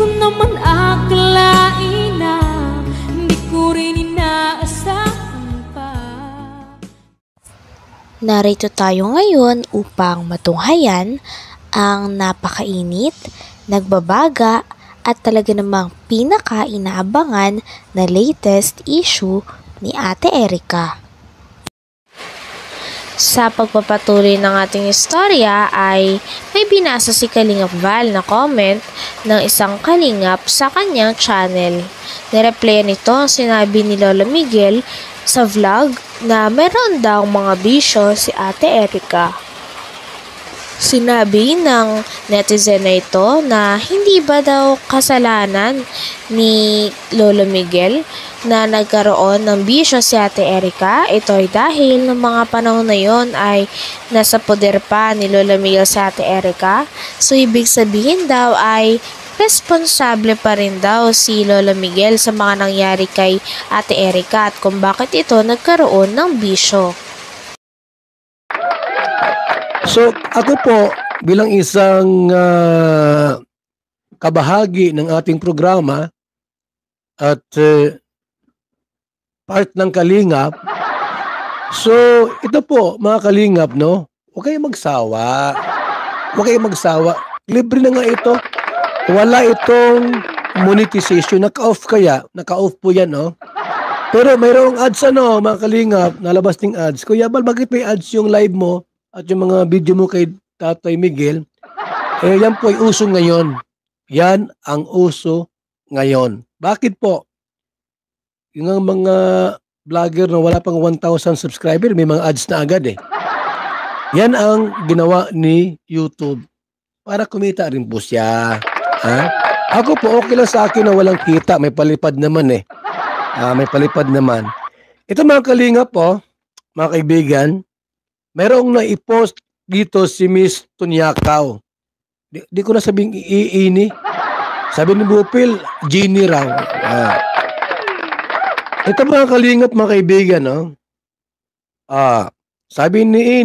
ko naman akalain na hindi ko rin inaasahan pa. Narito tayo ngayon upang matunghayan ang napakainit, nagbabaga at talaga namang pinaka-inaabangan na latest issue ni Ate Erica. Sa pagpapatuloy ng ating istorya ay may binasa si Kalingap Val na comment ng isang kalingap sa kanyang channel. Nireplyan nito ang sinabi ni Lolo Miguel sa vlog na meron daw mga bisyo si Ate Erica. Sinabi ng netizen na ito na hindi ba daw kasalanan ni Lolo Miguel na nagkaroon ng bisyo si Ate Erica. Ito ay dahil ng mga panahon na yon ay nasa poder pa ni Lolo Miguel si Ate Erica. So ibig sabihin daw ay responsable pa rin daw si Lolo Miguel sa mga nangyari kay Ate Erica at kung bakit ito nagkaroon ng bisyo. So, ako po bilang isang kabahagi ng ating programa at part ng Kalingap. So, ito po mga Kalingap, no? Huwag kayong magsawa. Huwag kayong magsawa. Libre na nga ito. Wala itong monetization. Naka-off kaya. Naka-off po yan, no? Pero mayroong ads, ano, mga Kalingap, nalabas ng ads. Kuya Bal, bakit may ads yung live mo? At yung mga video mo kay Tatay Miguel, yan po ay uso ngayon. Yan ang uso ngayon. Bakit po? Yung mga vlogger na wala pang 1,000 subscriber, may mga ads na agad eh. Yan ang ginawa ni YouTube. Para kumita rin po siya. Ha? Ako po, okay lang sa akin na walang kita. May palipad naman eh. May palipad naman. Ito mga Kalingap po, mga kaibigan, merong na-i-post dito si Miss Tunyakaw. Di ko na sabing iini. Sabi ni Bupil, Genie raw. Ito mga Kalingap, mga kaibigan, no? Sabi ni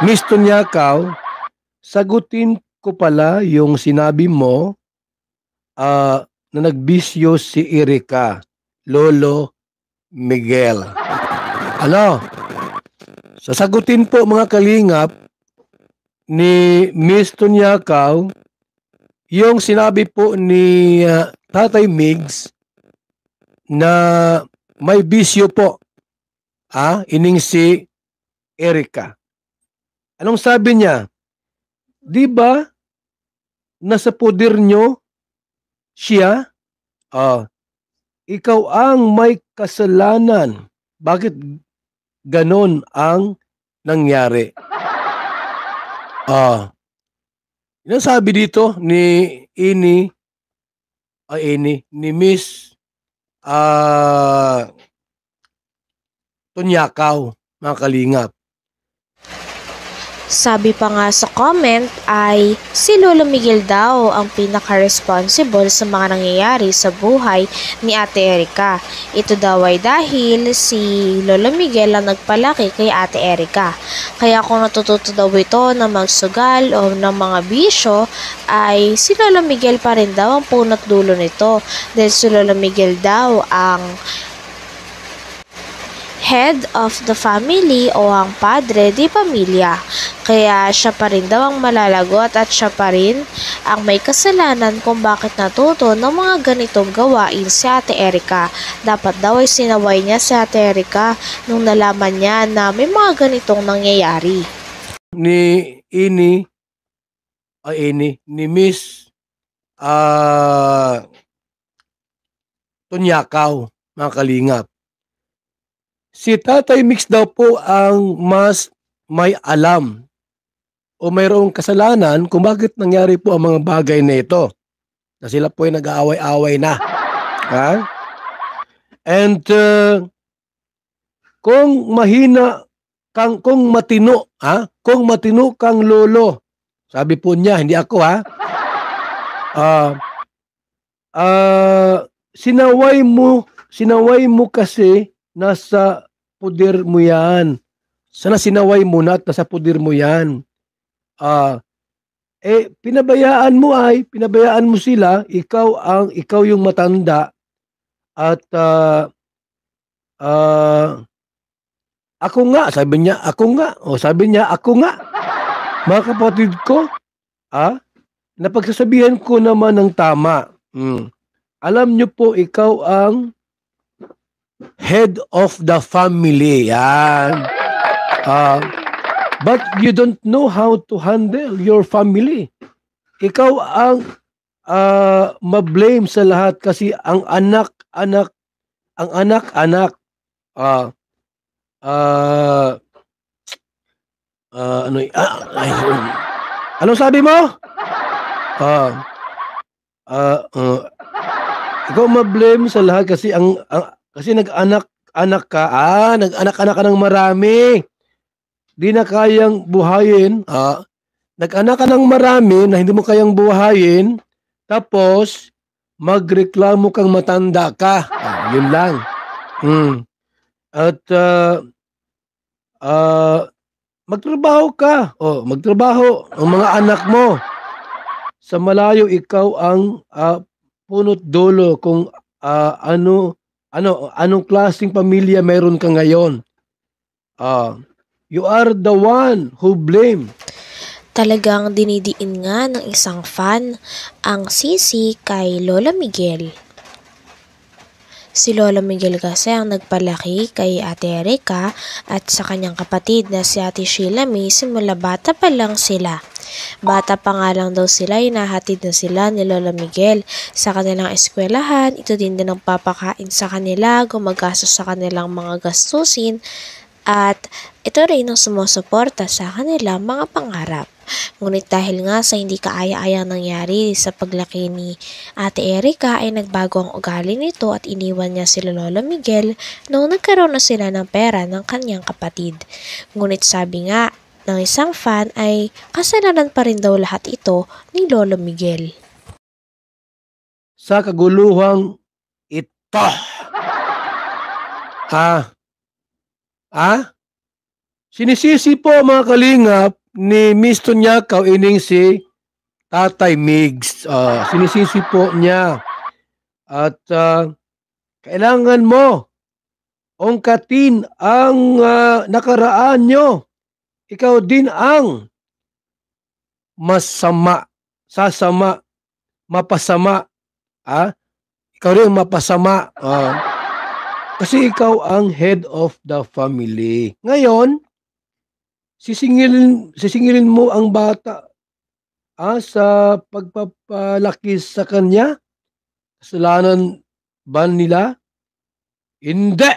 Miss Tunyakaw, sagutin ko pala yung sinabi mo na nagbisyo si Erica, Lolo Miguel. Ano? Sasagutin po mga Kalingap ni Miss Tunyakaw yung sinabi po ni Tatay Migs na may bisyo po ining si Erica. Anong sabi niya? Di ba nasa poder nyo siya? Ikaw ang may kasalanan. Bakit ganon ang nangyari? Yung sabi dito ni Miss Tunyakaw, mga Kalingap. Sabi pa nga sa comment ay si Lolo Miguel daw ang pinaka-responsible sa mga nangyayari sa buhay ni Ate Erica. Ito daw ay dahil si Lolo Miguel ang nagpalaki kay Ate Erica. Kaya kung natututo daw ito na magsugal o ng mga bisyo ay si Lolo Miguel pa rin daw ang punot dulo nito. Dahil si Lolo Miguel daw ang head of the family o ang padre di pamilya. Kaya siya pa rin daw ang malalagot at siya pa rin ang may kasalanan kung bakit natuto ng mga ganitong gawain si Ate Erica. Dapat daw ay sinaway niya si Ate Erica nung nalaman niya na may mga ganitong nangyayari. Ni Miss Tunyakaw, mga Kalingap. Si Tatay Mix daw po ang mas may alam o mayroong kasalanan kung bakit nangyari po ang mga bagay na ito. Na sila po ay nag-aaway-away na. And kung matino kang lolo, sabi po niya, hindi ako sinaway mo kasi nasa puder mo yan. Sana sinaway mo na at nasa puder mo yan. pinabayaan mo sila, ikaw yung matanda at ako nga, sabi niya, ako nga, mga kapatid ko, napagsasabihan ko naman ng tama. Alam niyo po, ikaw ang head of the family. Yan. But you don't know how to handle your family. Ikaw ang ma-blame sa lahat kasi ang anak-anak, anong sabi mo? Ikaw ma-blame sa lahat kasi kasi nag-anak ka, nag-anak-anak ka ng marami. Di na kayang buhayin, nag-anak ka ng marami na hindi mo kayang buhayin, tapos magreklamo kang matanda ka. Yun lang. At magtrabaho ka. Magtrabaho ang mga anak mo. Sa malayo, ikaw ang punot dulo kung anong klaseng pamilya mayroon ka ngayon. You are the one who blame. Talagang dinidiin nga ng isang fan ang sisi kay Lola Miguel. Si Lola Miguel kasi ang nagpalaki kay Ate Erica at sa kanyang kapatid na si Ate Sheila May simula bata pa lang sila. Bata pa nga lang daw sila, hinahatid na sila ni Lola Miguel sa kanilang eskwelahan. Ito din ang papakain sa kanila, gumagastos sa kanilang mga gastusin at ito rin ang sumusuporta sa kanilang mga pangarap. Ngunit dahil nga sa hindi kaaya-ayang nangyari sa paglaki ni Ate Erica ay nagbago ang ugali nito at iniwan niya si Lola Miguel noong nagkaroon na sila ng pera ng kanyang kapatid. Ngunit sabi nga ng isang fan ay kasalanan pa rin daw lahat ito ni Lolo Miguel. Sa kaguluhang ito. Sinisisi po mga kalingap ni Miss Tonyakaw ining si Tatay Migs. Sinisisi po niya. At kailangan mo ungkatin ang nakaraan nyo. Ikaw din ang sasama, mapasama. Ikaw rin mapasama. Kasi ikaw ang head of the family. Ngayon, sisingilin mo ang bata sa pagpapalaki sa kanya? Kasalanan ba nila? Hindi!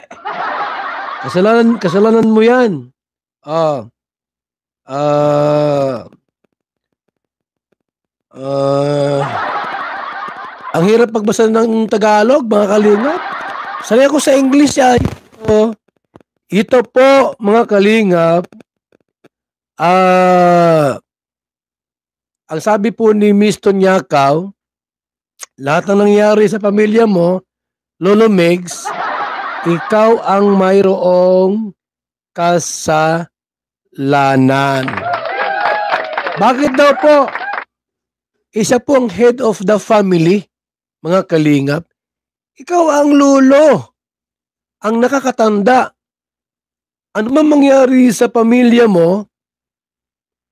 Kasalanan mo yan. Ang hirap pagbasa ng Tagalog, mga kalingap. Sanay ako sa English ay. Ito po, mga kalingap, ang sabi po ni Miss Tonyakaw, lahat ng nangyari sa pamilya mo, Lolo Megs, ikaw ang mayroong kasalanan. Bakit daw po? Isa po ang head of the family, mga kalingap. Ikaw ang lulo, ang nakakatanda. Ano man mangyari sa pamilya mo,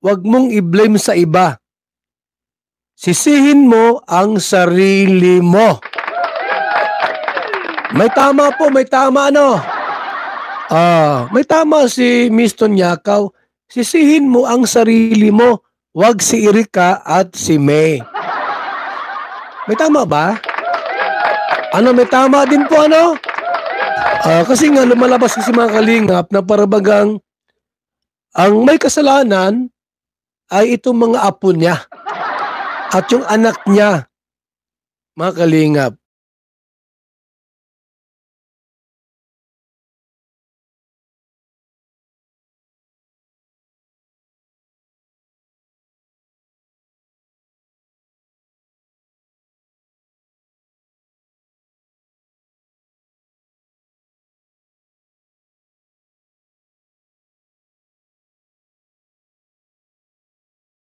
huwag mong i-blame sa iba. Sisihin mo ang sarili mo. May tama po, may tama ano? May tama si Miss Tonyakaw. Sisihin mo ang sarili mo, huwag si Erica at si May. May tama ba? May tama din po ano? Kasi nga lumalabas kasi mga kalingap na parabagang ang may kasalanan ay itong mga apo niya at yung anak niya, mga kalingap.